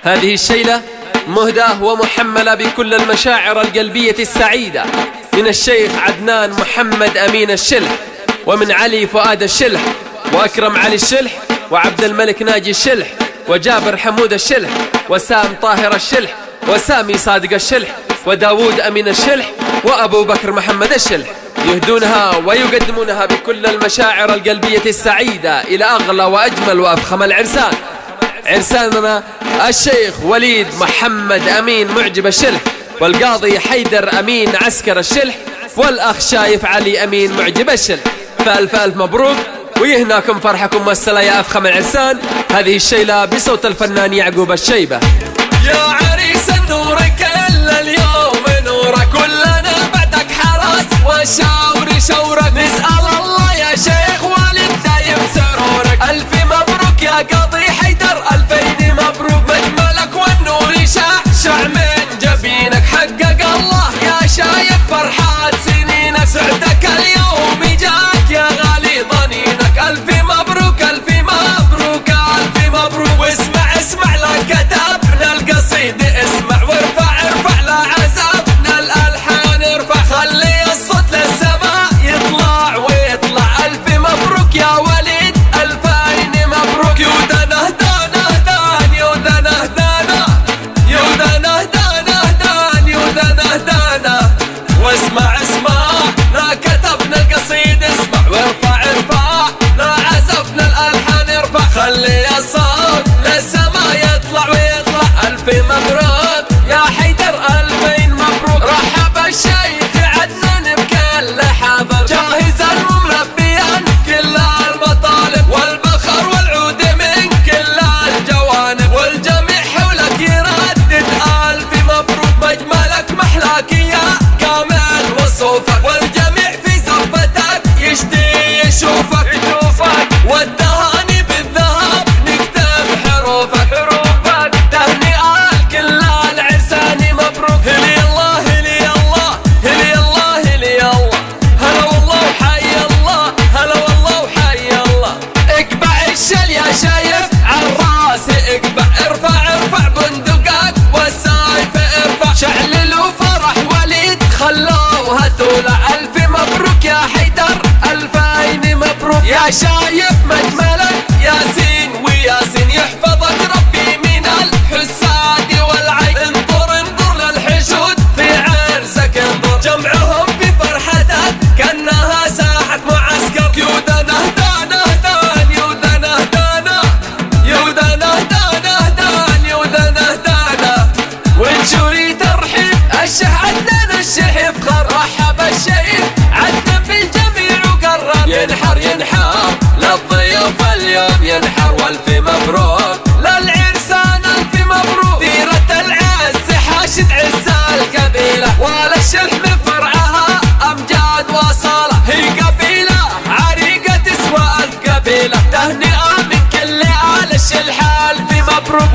هذه الشيلة مهداة ومحملة بكل المشاعر القلبية السعيدة من الشيخ عدنان محمد أمين الشلح، ومن علي فؤاد الشلح، وأكرم علي الشلح، وعبد الملك ناجي الشلح، وجابر حمود الشلح، وسام طاهر الشلح، وسامي صادق الشلح، وداود أمين الشلح، وأبو بكر محمد الشلح، يهدونها ويقدمونها بكل المشاعر القلبية السعيدة إلى أغلى وأجمل وأفخم العرسان. عرساننا الشيخ وليد محمد أمين معجب الشلح، والقاضي حيدر أمين عسكر الشلح، والأخ شايف علي أمين معجب الشلح. فألف ألف مبروك، ويهناكم فرحكم والسلا يا أفخم العرسان. هذه الشيلة بصوت الفنان يعقوب الشيبة. يا عريس النور كل اليوم نورك، كلنا بعدك حرس وشاوري شورك، نسأل الله يا شيخ والد دايم سرورك. ألف مبروك يا قاضي حيدر، ألفين مبروك، مجملك والنور يشعشع من جبينك، حقق الله يا شايف فرحات سنينك، سعدك اليوم جاك يا غالي ضنينك. ألف مبروك ألف مبروك ألف مبروك، واسمع لا كتبنا القصيد، اسمع وارفع لا عزفنا الألحان، ارفع خلي الصوت للسماء يطلع ويطلع. ألف مبروك يا وليد ألفين مبروك، يودنا هدانا هدان يودنا هدانا يودنا هدانا هدان يودنا هدانا. واسمع لا كتبنا القصيد، اسمع وارفع لا عزفنا الألحان، ارفع خلي الصوت للسماء يطلع ويطلع. ألف مبروك يا حيدر ألفين مبروك، رحب الشيخ عدنان بكل حفل، جاهز وملبيا كل المطالب، والبخر والعود من كل الجوانب، والجميع حولك يردد ألف مبروك، مجملك محلاك يا كامل وصوفك، والجميع في زفتك يشتي يشوفك والتهاني بالذهب نكتب حروفك. تهنئة لكل العرسان مبروك، هلي الله هلي الله هلي الله هلي الله، هلا والله وحي الله هلا والله وحي الله. اقبع الشل يا شايف عالراس اقبع، ارفع بندقك والسايف ارفع، شعلل وفرح وليد خلوها تولع. ألف مبروك يا حيدر ألفين مبروك، يا شايف مجملك ياسين وياسين، يحفظك ربي من الحساد والعين. انظر للحشود في عرسك، انظر جمعهم في فرحتك كأنها ساحة معسكر. يودنا هدانا هدان يودنا هدانا يودنا هدانا هدان يودنا هدانا، ونشوري ترحيب الشيخ عدنان الشيخ يفخر، رحب الشيخ عدنان بالجميع وقرب ينحر للضيوف اليوم ينحر. والف مبروك للعرسان ألف مبروك، ديرة العز حاشد عز القبيلة، والشلح من فرعها أمجاد وصالة، هي قبيلة عريقة تسوى القبيلة. تهنئة من كل آل الشلح ألف مبروك.